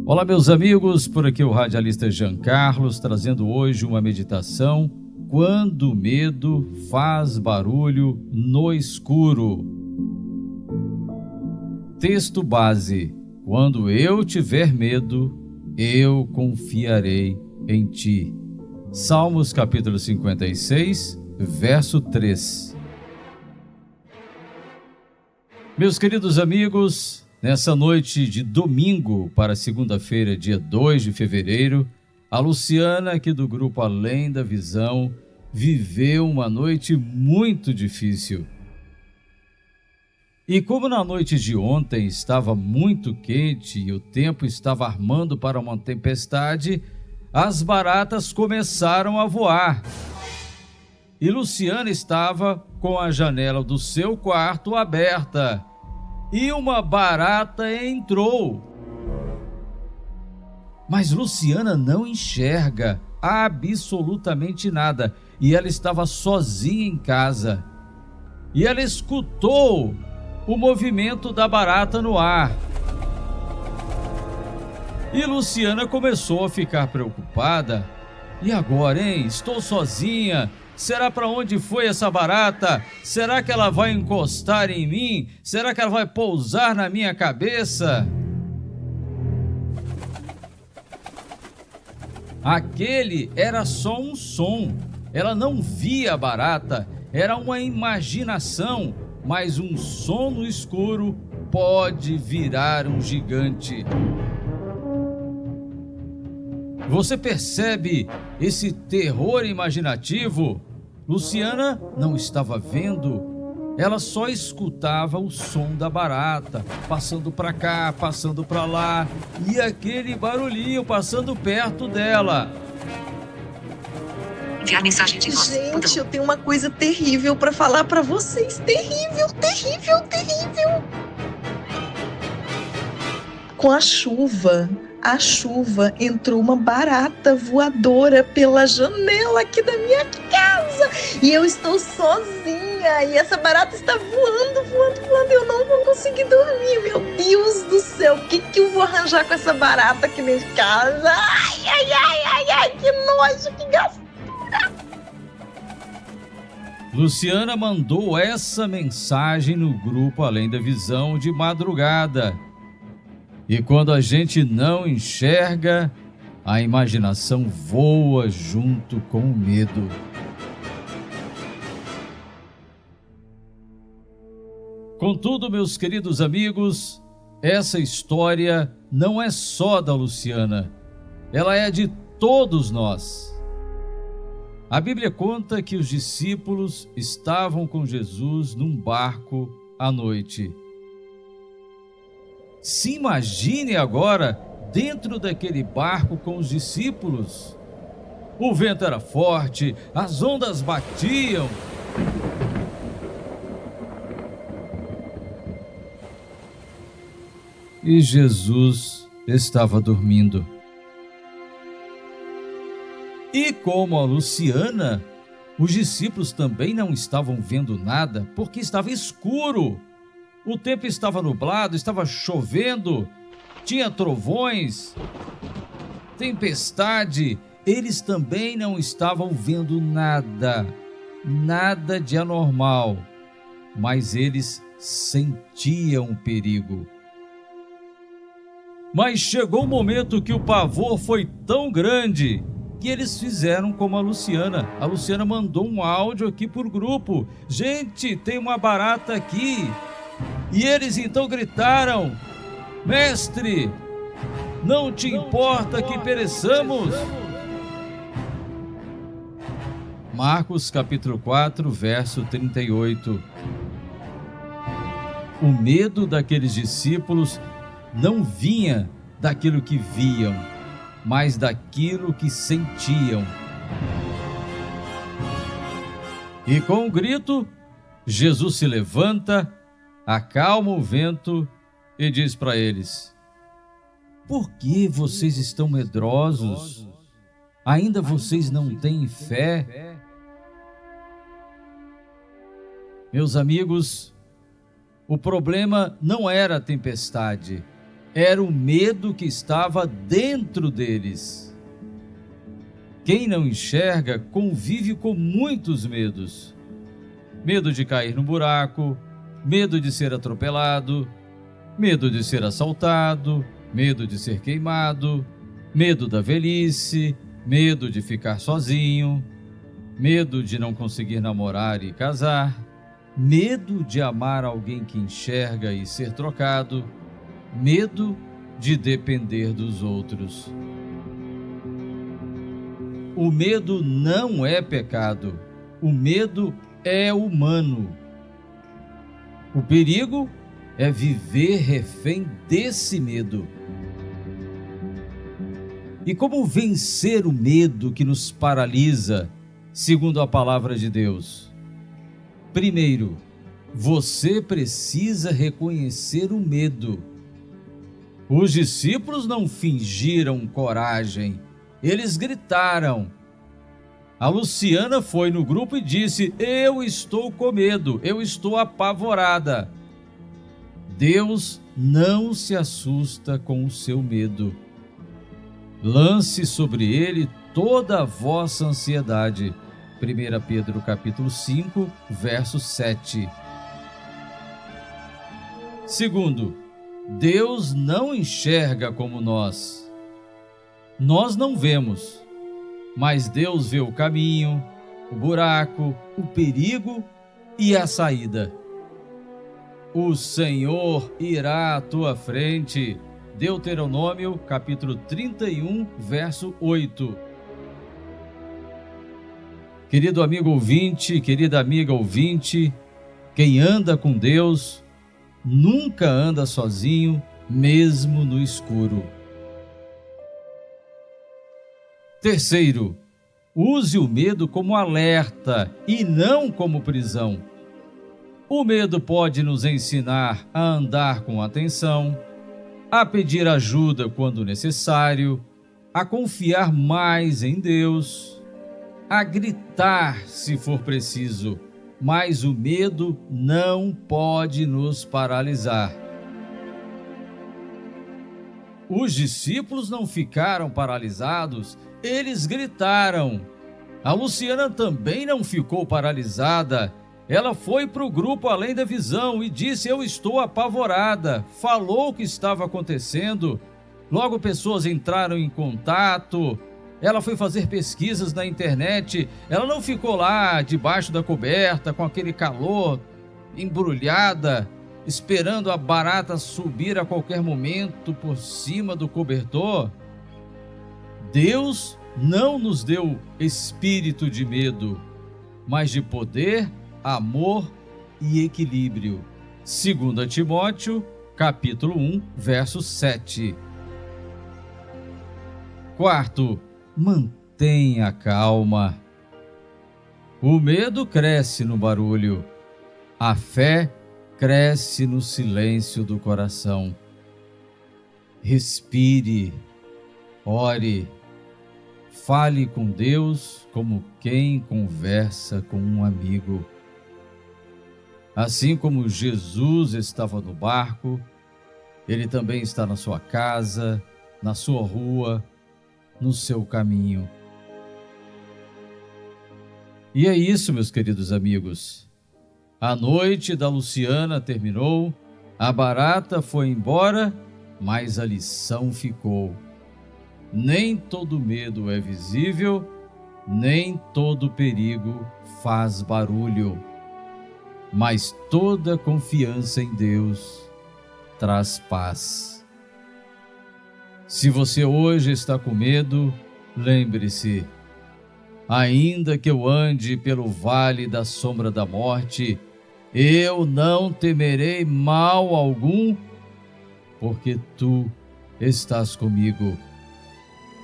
Olá, meus amigos, por aqui o radialista Jean Carlos, trazendo hoje uma meditação: quando o medo faz barulho no escuro. Texto base: quando eu tiver medo, eu confiarei em ti. Salmos capítulo 56, verso 3. Meus queridos amigos, nessa noite de domingo para segunda-feira, dia 2 de fevereiro, a Luciana, aqui do grupo Além da Visão, viveu uma noite muito difícil. E como na noite de ontem estava muito quente e o tempo estava armando para uma tempestade, as baratas começaram a voar. E Luciana estava com a janela do seu quarto aberta. E uma barata entrou. Mas Luciana não enxerga absolutamente nada. E ela estava sozinha em casa. E ela escutou o movimento da barata no ar. E Luciana começou a ficar preocupada. E agora, hein? Estou sozinha. Será para onde foi essa barata? Será que ela vai encostar em mim? Será que ela vai pousar na minha cabeça? Aquele era só um som. Ela não via a barata. Era uma imaginação. Mas um som no escuro pode virar um gigante. Você percebe esse terror imaginativo? Luciana não estava vendo, ela só escutava o som da barata, passando para cá, passando para lá, e aquele barulhinho passando perto dela. Enviar mensagem de voz. Gente, eu tenho uma coisa terrível para falar para vocês. Terrível, terrível, terrível. Com a chuva entrou uma barata voadora pela janela aqui da minha casa. E eu estou sozinha. E essa barata está voando. Eu não vou conseguir dormir. Meu Deus do céu, o que eu vou arranjar com essa barata aqui dentro de casa? Ai, que nojo, que gastura. Luciana mandou essa mensagem no grupo Além da Visão de madrugada. E quando a gente não enxerga, a imaginação voa junto com o medo. Contudo, meus queridos amigos, essa história não é só da Luciana, ela é de todos nós. A Bíblia conta que os discípulos estavam com Jesus num barco à noite. Se imagine agora dentro daquele barco com os discípulos. O vento era forte, as ondas batiam. E Jesus estava dormindo. E como a Luciana, os discípulos também não estavam vendo nada, porque estava escuro. O tempo estava nublado, estava chovendo, tinha trovões, tempestade. Eles também não estavam vendo nada de anormal, mas eles sentiam o perigo. Mas chegou um momento que o pavor foi tão grande que eles fizeram como a Luciana. A Luciana mandou um áudio aqui por grupo: gente, tem uma barata aqui. E eles então gritaram: mestre, não te importa que pereçamos? Marcos capítulo 4, verso 38. O medo daqueles discípulos não vinha daquilo que viam, mas daquilo que sentiam. E com um grito, Jesus se levanta, acalma o vento e diz para eles: por que vocês estão medrosos? Ainda vocês não têm fé? Meus amigos, o problema não era a tempestade, era o medo que estava dentro deles. Quem não enxerga convive com muitos medos. Medo de cair no buraco, medo de ser atropelado, medo de ser assaltado, medo de ser queimado, medo da velhice, medo de ficar sozinho, medo de não conseguir namorar e casar, medo de amar alguém que enxerga e ser trocado, medo de depender dos outros. O medo não é pecado, o medo é humano. O perigo é viver refém desse medo. E como vencer o medo que nos paralisa, segundo a palavra de Deus? Primeiro, você precisa reconhecer o medo. Os discípulos não fingiram coragem, eles gritaram. A Luciana foi no grupo e disse: eu estou com medo, eu estou apavorada. Deus não se assusta com o seu medo. Lance sobre ele toda a vossa ansiedade. 1 Pedro capítulo 5, verso 7. Segundo, Deus não enxerga como nós. Nós não vemos, mas Deus vê o caminho, o buraco, o perigo e a saída. O Senhor irá à tua frente. Deuteronômio, capítulo 31, verso 8. Querido amigo ouvinte, querida amiga ouvinte, quem anda com Deus nunca anda sozinho, mesmo no escuro. Terceiro, use o medo como alerta e não como prisão. O medo pode nos ensinar a andar com atenção, a pedir ajuda quando necessário, a confiar mais em Deus, a gritar se for preciso, mas o medo não pode nos paralisar. Os discípulos não ficaram paralisados, eles gritaram. A Luciana também não ficou paralisada. Ela foi para o grupo Além da Visão e disse: eu estou apavorada. Falou o que estava acontecendo. Logo pessoas entraram em contato. Ela foi fazer pesquisas na internet. Ela não ficou lá debaixo da coberta com aquele calor, embrulhada, esperando a barata subir a qualquer momento por cima do cobertor. Deus não nos deu espírito de medo, mas de poder, amor e equilíbrio. 2 Timóteo, capítulo 1, verso 7. Quarto, mantenha calma. O medo cresce no barulho, a fé cresce no silêncio do coração. Respire, ore, fale com Deus como quem conversa com um amigo. Assim como Jesus estava no barco, Ele também está na sua casa, na sua rua, no seu caminho. E é isso, meus queridos amigos. A noite da Luciana terminou, a barata foi embora, mas a lição ficou. Nem todo medo é visível, nem todo perigo faz barulho, mas toda confiança em Deus traz paz. Se você hoje está com medo, lembre-se: ainda que eu ande pelo vale da sombra da morte, eu não temerei mal algum, porque tu estás comigo.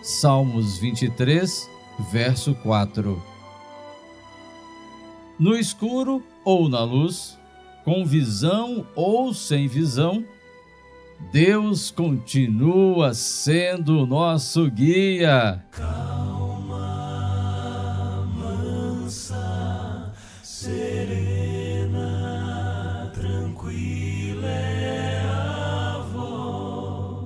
Salmos 23, verso 4. No escuro ou na luz, com visão ou sem visão, Deus continua sendo o nosso guia. Calma, mansa, serena, tranquila é a voz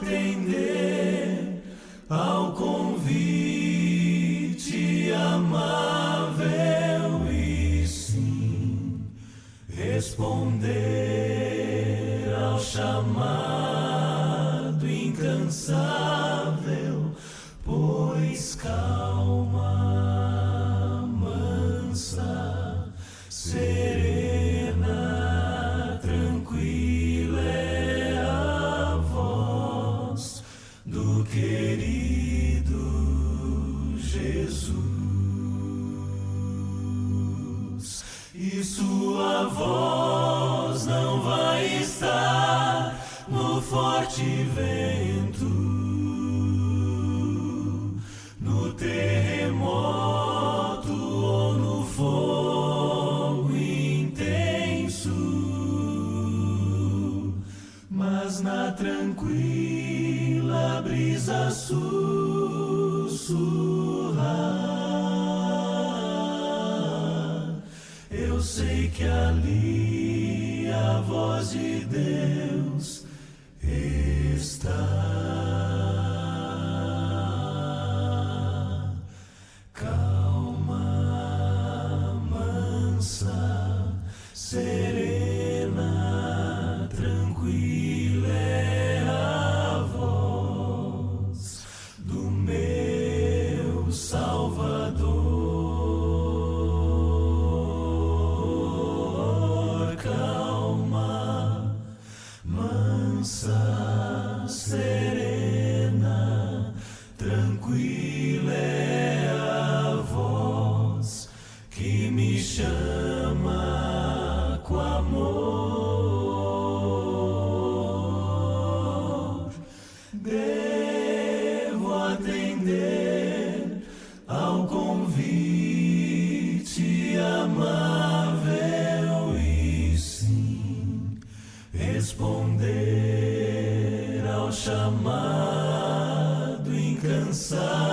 atender ao convite amável e sim responder ao chamado incansável, pois calma, mansa, serena, tranquila é a voz do querido Jesus, e sua voz não vai estar no forte vento, no terremoto ou no fogo intenso, mas na tranquila brisa sussurrar. Eu sei que ali a voz de Deus está. Calma, mansa, serena, tranquila é a voz do meu Salvador. Calma, mansa, serena, tranquila é a voz que me chama com amor. Devo atender ao convite amável e sim responder ao chamado incansável,